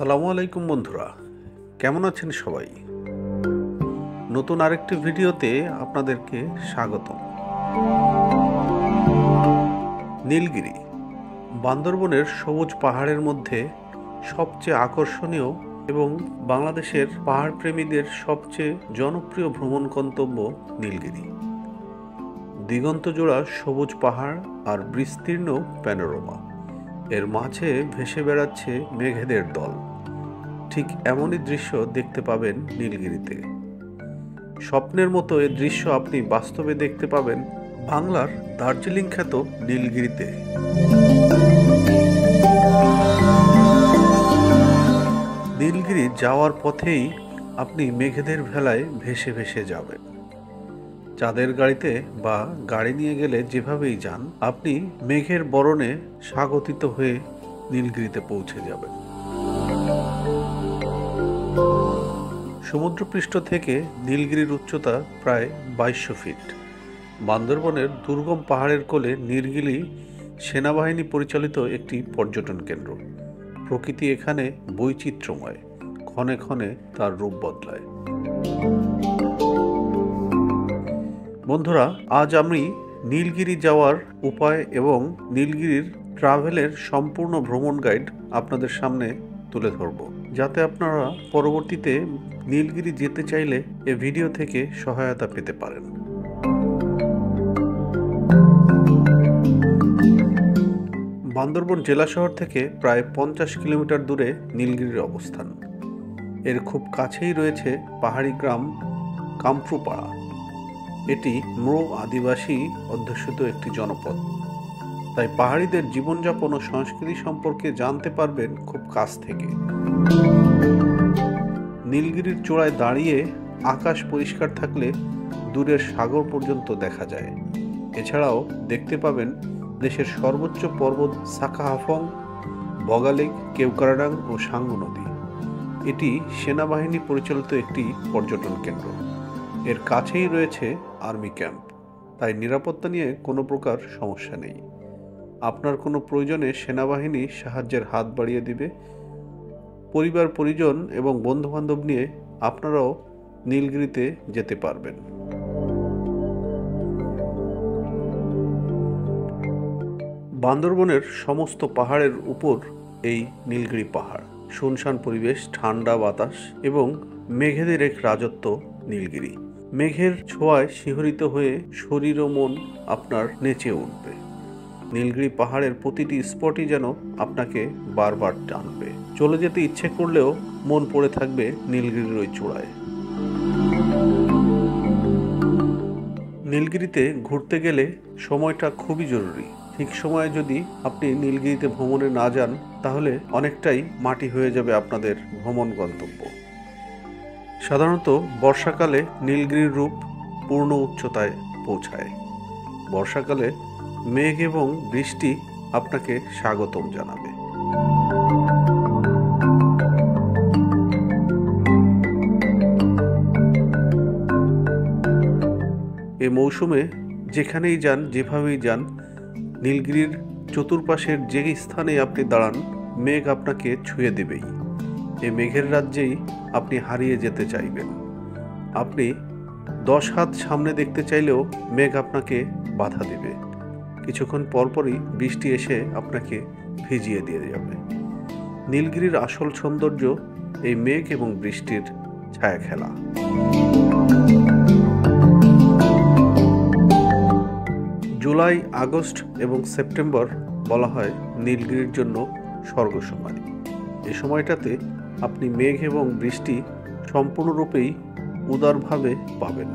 আসসালামু আলাইকুম বন্ধুরা, কেমন আছেন সবাই? নতুন আরেকটি ভিডিওতে আপনাদেরকে স্বাগতম। নীলগিরি বান্দরবনের সবুজ পাহাড়ের মধ্যে সবচেয়ে আকর্ষণীয় এবং বাংলাদেশের পাহাড় প্রেমীদের সবচেয়ে জনপ্রিয় ভ্রমণ গন্তব্য নীলগিরি। দিগন্তজোড়া সবুজ পাহাড় আর বিস্তীর্ণ প্যানোরামা, এর মাঝে ভেসে বেড়াচ্ছে মেঘেদের দল। ঠিক এমনই দৃশ্য দেখতে পাবেন নীলগিরিতে। স্বপ্নের মতো এই দৃশ্য আপনি বাস্তবে দেখতে পাবেন বাংলার দার্জিলিং খ্যাত নীলগিরিতে। নীলগিরি যাওয়ার পথেই আপনি মেঘেদের ভেলায় ভেসে ভেসে যাবেন। চাঁদের গাড়িতে বা গাড়ি নিয়ে গেলে যেভাবেই যান, আপনি মেঘের বরণে স্বাগতিত হয়ে নীলগিরিতে পৌঁছে যাবেন। সমুদ্রপৃষ্ঠ থেকে নীলগিরির উচ্চতা প্রায় 2200 ফিট। বান্দরবনের দুর্গম পাহাড়ের কোলে নীলগিরি সেনাবাহিনী পরিচালিত একটি পর্যটন কেন্দ্র। প্রকৃতি এখানে বৈচিত্র্যময়, ক্ষণে ক্ষণে তার রূপ বদলায়। বন্ধুরা, আজ আমি নীলগিরি যাওয়ার উপায় এবং নীলগিরির ট্রাভেলের সম্পূর্ণ ভ্রমণ গাইড আপনাদের সামনে তুলে ধরব, যাতে আপনারা পরবর্তীতে নীলগিরি যেতে চাইলে এই ভিডিও থেকে সহায়তা পেতে পারেন। বান্দরবন জেলা শহর থেকে প্রায় 50 কিলোমিটার দূরে নীলগিরির অবস্থান। এর খুব কাছেই রয়েছে পাহাড়ি গ্রাম কামরূপাড়া। এটি ম্রো আদিবাসী অধ্যুষিত একটি জনপদ, তাই পাহাড়িদের জীবনযাপন ও সংস্কৃতি সম্পর্কে জানতে পারবেন খুব কাছ থেকে। নীলগিরির চূড়ায় দাঁড়িয়ে আকাশ পরিষ্কার থাকলে দূরের সাগর পর্যন্ত দেখা যায়। এছাড়াও দেখতে পাবেন দেশের সর্বোচ্চ পর্বত সাকাহাফং, বগালেক, কেওক্রাডাং ও সাঙ্গু নদী। এটি সেনাবাহিনী পরিচালিত একটি পর্যটন কেন্দ্র। এর কাছেই রয়েছে আর্মি ক্যাম্প, তাই নিরাপত্তা নিয়ে কোনো প্রকার সমস্যা নেই। আপনার কোনো প্রয়োজনে সেনাবাহিনী সাহায্যের হাত বাড়িয়ে দিবে। পরিবার পরিজন এবং বন্ধুবান্ধব নিয়ে আপনারাও নীলগিরিতে যেতে পারবেন। বান্দরবনের সমস্ত পাহাড়ের উপর এই নীলগিরি পাহাড়। শুনশান পরিবেশ, ঠান্ডা বাতাস এবং মেঘেদের এক রাজত্ব নীলগিরি। মেঘের ছোঁয়ায় শিহরিত হয়ে শরীর ও মন আপনার নেচে উঠবে। নীলগিরি পাহাড়ের প্রতিটি স্পটই যেন আপনাকে বারবার টানবে। চলে যেতে ইচ্ছে করলেও মন পড়ে থাকবে নীলগিরির ওই চূড়ায়। নীলগিরিতে ঘুরতে গেলে সময়টা খুবই জরুরি। ঠিক সময়ে যদি আপনি নীলগিরিতে ভ্রমণে না যান, তাহলে অনেকটাই মাটি হয়ে যাবে আপনাদের ভ্রমণ গন্তব্য। সাধারণত বর্ষাকালে নীলগিরির রূপ পূর্ণ উচ্চতায় পৌঁছায়। বর্ষাকালে মেঘ এবং বৃষ্টি আপনাকে স্বাগতম জানাবে। এই মৌসুমে যেখানেই যান, যেভাবেই যান, নীলগিরির চতুর্পাশের যে স্থানে আপনি দাঁড়ান, মেঘ আপনাকে ছুঁয়ে দেবেই। এই মেঘের রাজ্যেই আপনি হারিয়ে যেতে চাইবেন। আপনি 10 হাত সামনে দেখতে চাইলেও মেঘ আপনাকে বাধা দেবে। কিছুক্ষণ পরপরই বৃষ্টি এসে আপনাকে ভিজিয়ে দিয়ে যাবে। নীলগিরির আসল সৌন্দর্য এই মেঘ এবং বৃষ্টির ছায়া খেলা। জুলাই, আগস্ট এবং সেপ্টেম্বর বলা হয় নীলগিরির জন্য স্বর্গ সময়। এই সময়টাতে আপনি মেঘ এবং বৃষ্টি সম্পূর্ণরূপেই উদারভাবে পাবেন।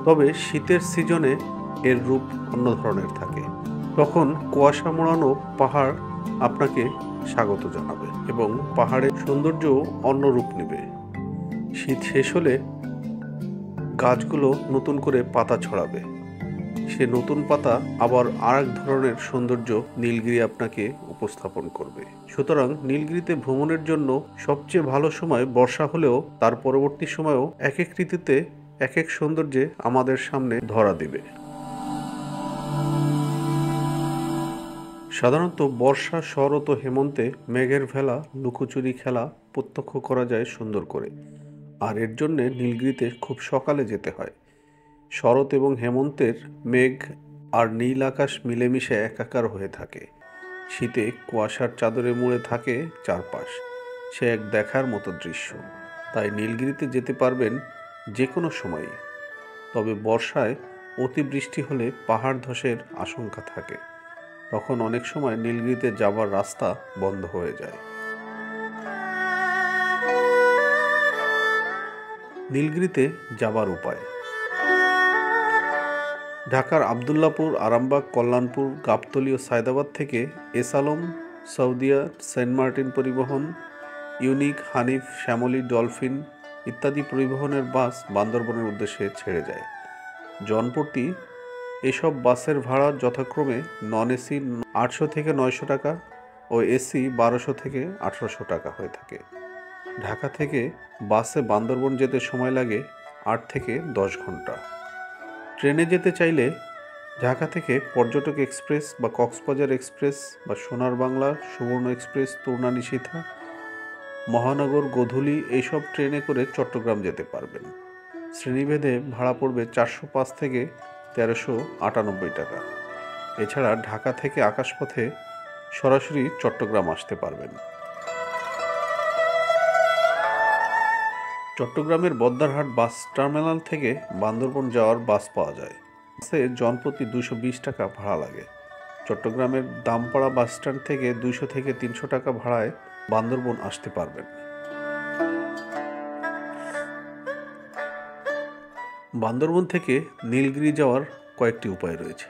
তবে শীতের সিজনে এর রূপ অন্য ধরনের থাকে। তখন কুয়াশা মোড়ানো পাহাড় আপনাকে স্বাগত জানাবে এবং পাহাড়ের সৌন্দর্যও অন্য রূপ নেবে। শীত শেষ হলে গাছগুলো নতুন করে পাতা ছড়াবে। সে নতুন পাতা আবার আরেক ধরনের সৌন্দর্য নীলগিরি আপনাকে উপস্থাপন করবে। সুতরাং নীলগিরিতে ভ্রমণের জন্য সবচেয়ে ভালো সময় বর্ষা হলেও তার পরবর্তী সময়ও এক এক ঋতুতে এক এক সৌন্দর্যে আমাদের সামনে ধরা দেবে। সাধারণত বর্ষা, শরৎ ও হেমন্তে মেঘের ভেলা লুকোচুরি খেলা প্রত্যক্ষ করা যায় সুন্দর করে, আর এর জন্যে নীলগিরিতে খুব সকালে যেতে হয়। শরৎ এবং হেমন্তের মেঘ আর নীল আকাশ মিলেমিশে একাকার হয়ে থাকে। শীতে কুয়াশার চাদরে মুড়ে থাকে চারপাশ, সে এক দেখার মতো দৃশ্য। তাই নীলগিরিতে যেতে পারবেন যে কোনো সময়ই। তবে বর্ষায় অতিবৃষ্টি হলে পাহাড় ধসের আশঙ্কা থাকে, তখন অনেক সময় নীলগিরিতে যাবার রাস্তা বন্ধ হয়ে যায়। নীলগিরিতে যাবার উপায়: ঢাকার আবদুল্লাপুর, আরামবাগ, কল্যাণপুর, গাবতলী ও সায়দাবাদ থেকে S Alam, Saudia, Saint Martin পরিবহন, ইউনিক, হানিফ, শ্যামলী, ডলফিন ইত্যাদি পরিবহনের বাস বান্দরবনের উদ্দেশ্যে ছেড়ে যায়। জনপ্রতি এসব বাসের ভাড়া যথাক্রমে নন এসি 800 থেকে 900 টাকা ও এসি 1200 থেকে 1800 টাকা হয়ে থাকে। ঢাকা থেকে বাসে বান্দরবন যেতে সময় লাগে 8 থেকে 10 ঘন্টা। ট্রেনে যেতে চাইলে ঢাকা থেকে পর্যটক এক্সপ্রেস বা কক্সবাজার এক্সপ্রেস বা সোনার বাংলা, সুবর্ণ এক্সপ্রেস, তুর্না নিশীথা, মহানগর, গোধূলি এইসব ট্রেনে করে চট্টগ্রাম যেতে পারবেন। শ্রেণীভেদে ভাড়া পড়বে 405 থেকে 1398 টাকা। এছাড়া ঢাকা থেকে আকাশপথে সরাসরি চট্টগ্রাম আসতে পারবেন। চট্টগ্রামের বদ্দারহাট বাস টার্মিনাল থেকে বান্দরবন যাওয়ার বাস পাওয়া যায়। বাসে জনপ্রতি 220 টাকা ভাড়া লাগে। চট্টগ্রামের দামপাড়া বাসস্ট্যান্ড থেকে 200 থেকে 300 টাকা ভাড়ায় বান্দরবন আসতে পারবেন। বান্দরবন থেকে নীলগিরি যাওয়ার কয়েকটি উপায় রয়েছে।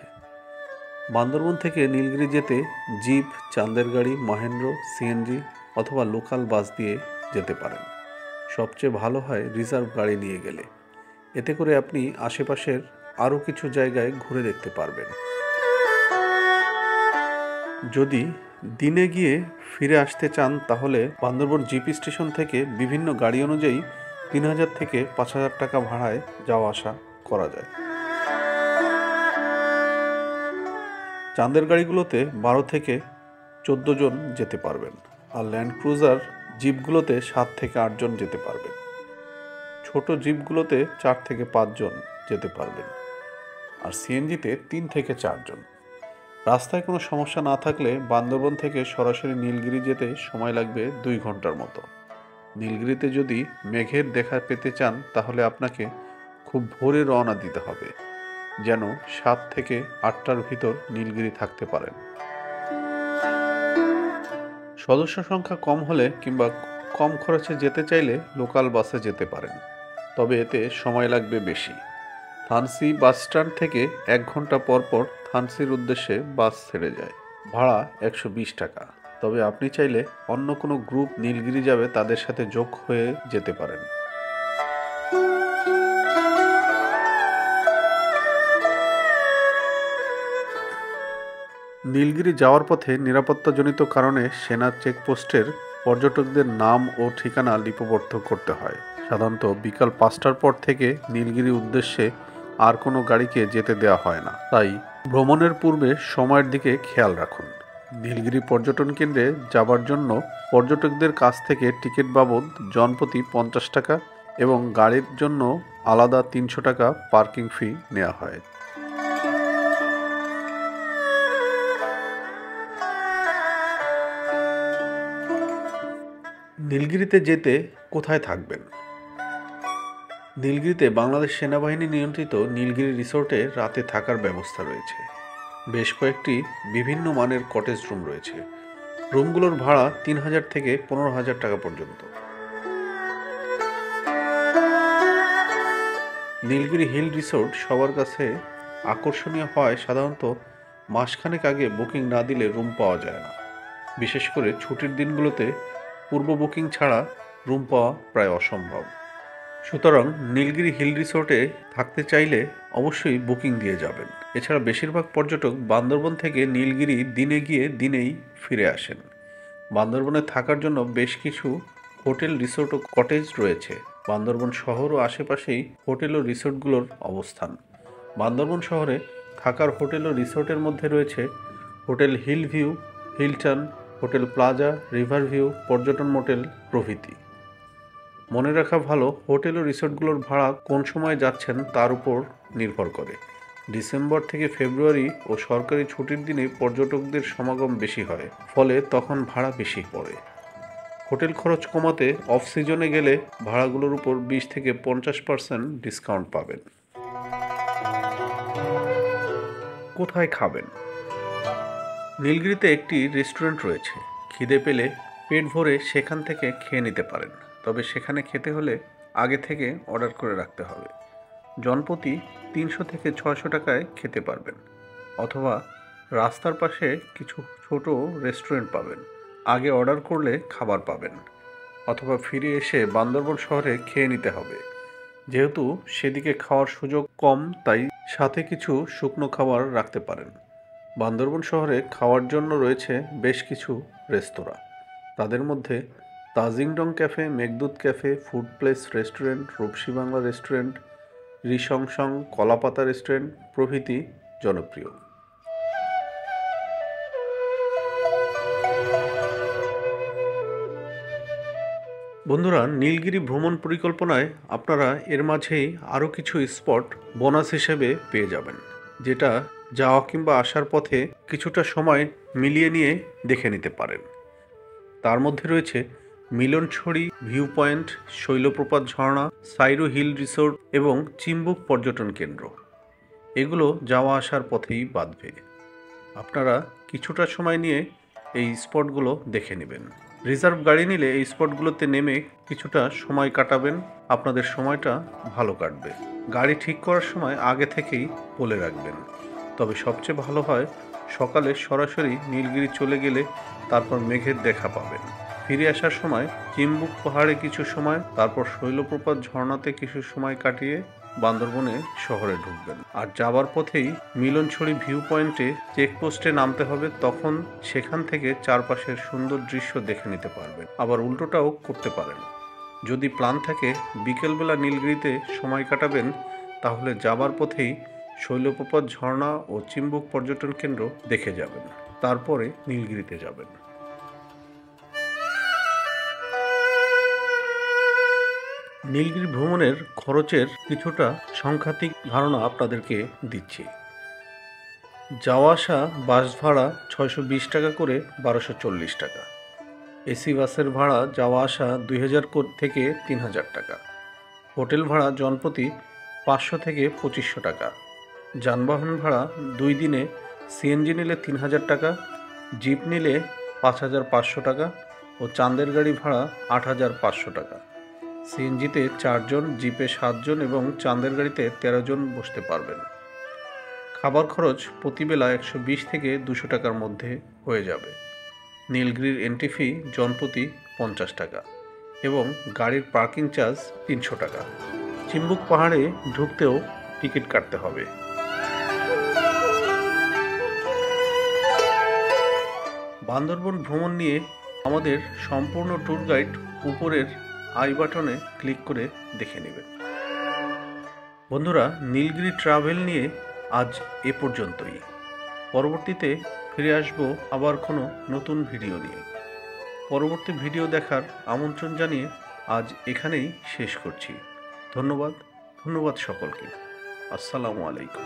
বান্দরবন থেকে নীলগিরি যেতে জিপ, চাঁদের গাড়ি, মহেন্দ্র, সিএনজি অথবা লোকাল বাস দিয়ে যেতে পারেন। সবচেয়ে ভালো হয় রিজার্ভ গাড়ি নিয়ে গেলে, এতে করে আপনি আশেপাশের আরও কিছু জায়গায় ঘুরে দেখতে পারবেন। যদি দিনে গিয়ে ফিরে আসতে চান তাহলে বান্দরবন জিপি স্টেশন থেকে বিভিন্ন গাড়ি অনুযায়ী 3000 থেকে 5000 টাকা ভাড়ায় যাওয়া আসা করা যায়। চাঁদের গাড়িগুলোতে 12 থেকে 14 জন যেতে পারবেন, আর ল্যান্ড ক্রুজার জিপগুলোতে 7 থেকে 8 জন যেতে পারবেন। ছোট জিপগুলোতে 4 থেকে 5 জন যেতে পারবেন, আর সিএনজিতে 3 থেকে 4 জন। রাস্তায় কোনো সমস্যা না থাকলে বান্দরবন থেকে সরাসরি নীলগিরি যেতে সময় লাগবে 2 ঘন্টার মতো। নীলগিরিতে যদি মেঘের দেখা পেতে চান তাহলে আপনাকে খুব ভোরে রওনা দিতে হবে, যেন 7 থেকে 8টার ভিতর নীলগিরি থাকতে পারেন। সদস্য সংখ্যা কম হলে কিংবা কম খরচে যেতে চাইলে লোকাল বাসে যেতে পারেন, তবে এতে সময় লাগবে বেশি। থানসি বাস স্ট্যান্ড থেকে 1 ঘন্টা পর পর থানসির উদ্দেশ্যে বাস ছেড়ে যায়। ভাড়া 120 টাকা। তবে আপনি চাইলে অন্য কোনো গ্রুপ নীলগিরি যাবে তাদের সাথে যোগ হয়ে যেতে পারেন। নীলগিরি যাওয়ার পথে নিরাপত্তাজনিত কারণে সেনা চেকপোস্টের পর্যটকদের নাম ও ঠিকানা লিপিবদ্ধ করতে হয়। সাধারণত বিকাল 5টার পর থেকে নীলগিরি উদ্দেশ্যে আর কোনো গাড়িকে যেতে দেওয়া হয় না, তাই ভ্রমণের পূর্বে সময়ের দিকে খেয়াল রাখুন। নীলগিরি পর্যটন কেন্দ্রে যাবার জন্য পর্যটকদের কাছ থেকে টিকিট বাবদ জনপ্রতি 50 টাকা এবং গাড়ির জন্য আলাদা 300 টাকা পার্কিং ফি নেওয়া হয়। নীলগিরিতে যেতে কোথায় থাকবেন? নীলগিরিতে বাংলাদেশ সেনাবাহিনী নিয়ন্ত্রিত নীলগিরি রিসোর্টে রাতে থাকার ব্যবস্থা রয়েছে। বেশ কয়েকটি বিভিন্ন মানের কটেজ রুম রয়েছে। রুমগুলোর ভাড়া 3000 থেকে 15000 টাকা পর্যন্ত। নীলগিরি হিল রিসোর্ট সবার কাছে আকর্ষণীয় হয় সাধারণত মাসখানেক আগে বুকিং না দিলে রুম পাওয়া যায় না। বিশেষ করে ছুটির দিনগুলোতে পূর্ব বুকিং ছাড়া রুম পাওয়া প্রায় অসম্ভব। সুতরাং নীলগিরি হিল রিসোর্টে থাকতে চাইলে অবশ্যই বুকিং দিয়ে যাবেন। এছাড়া বেশিরভাগ পর্যটক বান্দরবন থেকে নীলগিরি দিনে গিয়ে দিনেই ফিরে আসেন। বান্দরবনে থাকার জন্য বেশ কিছু হোটেল, রিসোর্ট ও কটেজ রয়েছে। বান্দরবন শহর ও আশেপাশেই হোটেল ও রিসোর্টগুলোর অবস্থান। বান্দরবন শহরে থাকার হোটেল ও রিসোর্টের মধ্যে রয়েছে hotel Hill View, Hilton, hotel Plaza, River View, পর্যটন মোটেল প্রভৃতি। মনে রাখা ভালো, হোটেল ও রিসোর্টগুলোর ভাড়া কোন সময় যাচ্ছেন তার উপর নির্ভর করে। ডিসেম্বর থেকে ফেব্রুয়ারি ও সরকারি ছুটির দিনে পর্যটকদের সমাগম বেশি হয়, ফলে তখন ভাড়া বেশি পড়ে। হোটেল খরচ কমাতে অফ সিজনে গেলে ভাড়াগুলোর উপর 20 থেকে 50% ডিসকাউন্ট পাবেন। কোথায় খাবেন? নীলগিরিতে একটি রেস্টুরেন্ট রয়েছে। খিদে পেলে পেট ভরে সেখান থেকে খেয়ে নিতে পারেন, তবে সেখানে খেতে হলে আগে থেকে অর্ডার করে রাখতে হবে। জনপ্রতি 300 থেকে 600 টাকায় খেতে পারবেন, অথবা রাস্তার পাশে কিছু ছোট রেস্টুরেন্ট পাবেন, আগে অর্ডার করলে খাবার পাবেন, অথবা ফিরে এসে বান্দরবন শহরে খেয়ে নিতে হবে। যেহেতু সেদিকে খাওয়ার সুযোগ কম, তাই সাথে কিছু শুকনো খাবার রাখতে পারেন। বান্দরবন শহরে খাওয়ার জন্য রয়েছে বেশ কিছু রেস্তোরাঁ। তাদের মধ্যে Tajingdong cafe, Meghdoot cafe, food place restaurant, Rupashi Bangla restaurant, Risongsong, Kolapata restaurant প্রভৃতি জনপ্রিয়। বন্ধুরা, নীলগিরি ভ্রমণ পরিকল্পনায় আপনারা এর মাঝেই আরও কিছু স্পট বোনাস হিসেবে পেয়ে যাবেন, যেটা যাওয়া কিংবা আসার পথে কিছুটা সময় মিলিয়ে নিয়ে দেখে নিতে পারেন। তার মধ্যে রয়েছে মিলনছড়ি ভিউ পয়েন্ট, শৈলপ্রপাত ঝর্ণা, সাইরো হিল রিসোর্ট এবং চিম্বুক পর্যটন কেন্দ্র। এগুলো যাওয়া আসার পথেই বাঁধবে। আপনারা কিছুটা সময় নিয়ে এই স্পটগুলো দেখে নেবেন। রিজার্ভ গাড়ি নিলে এই স্পটগুলোতে নেমে কিছুটা সময় কাটাবেন, আপনাদের সময়টা ভালো কাটবে। গাড়ি ঠিক করার সময় আগে থেকেই বলে রাখবেন। তবে সবচেয়ে ভালো হয় সকালে সরাসরি নীলগিরি চলে গেলে তারপর মেঘের দেখা পাবেন। ফিরে আসার সময় চিম্বুক পাহাড়ে কিছু সময়, তারপর শৈলপ্রপাত ঝর্ণাতে কিছু সময় কাটিয়ে বান্দরবনে শহরে ঢুকবেন। আর যাবার পথেই মিলনছড়ি ভিউ পয়েন্টে চেকপোস্টে নামতে হবে, তখন সেখান থেকে চারপাশের সুন্দর দৃশ্য দেখে নিতে পারবেন। আবার উল্টোটাও করতে পারেন। যদি প্ল্যান থাকে বিকেলবেলা নীলগিরিতে সময় কাটাবেন, তাহলে যাবার পথেই শৈলপ্রপাত ঝর্ণা ও চিম্বুক পর্যটন কেন্দ্র দেখে যাবেন, তারপরে নীলগিরিতে যাবেন। নীলগিরি ভ্রমণের খরচের কিছুটা সংখ্যাতিক ধারণা আপনাদেরকে দিচ্ছি। যাওয়া আসা বাস ভাড়া 620 টাকা করে 1240 টাকা। এসি বাসের ভাড়া যাওয়া আসা 2000 থেকে 3000 টাকা। হোটেল ভাড়া জনপ্রতি 500 থেকে 2500 টাকা। যানবাহন ভাড়া 2 দিনে সিএনজি নিলে 3000 টাকা, জিপ নিলে 5500 টাকা ও চাঁদের গাড়ি ভাড়া 8500 টাকা। সিএনজিতে 4 জন, জিপে 7 জন এবং চাঁদের গাড়িতে 13 জন বসতে পারবেন। খাবার খরচ প্রতিবেলা 120 থেকে 200 টাকার মধ্যে হয়ে যাবে। নীলগিরির এন্ট্রি ফি জনপ্রতি 50 টাকা এবং গাড়ির পার্কিং চার্জ 300 টাকা। চিম্বুক পাহাড়ে ঢুকতেও টিকিট কাটতে হবে। বান্দরবন ভ্রমণ নিয়ে আমাদের সম্পূর্ণ ট্যুর গাইড উপরের আই বাটনে ক্লিক করে দেখে নেবেন। বন্ধুরা, নীলগিরি ট্রাভেল নিয়ে আজ এ পর্যন্তই। পরবর্তীতে ফিরে আসব আবার কোনো নতুন ভিডিও নিয়ে। পরবর্তী ভিডিও দেখার আমন্ত্রণ জানিয়ে আজ এখানেই শেষ করছি। ধন্যবাদ সকলকে। আসসালামু আলাইকুম।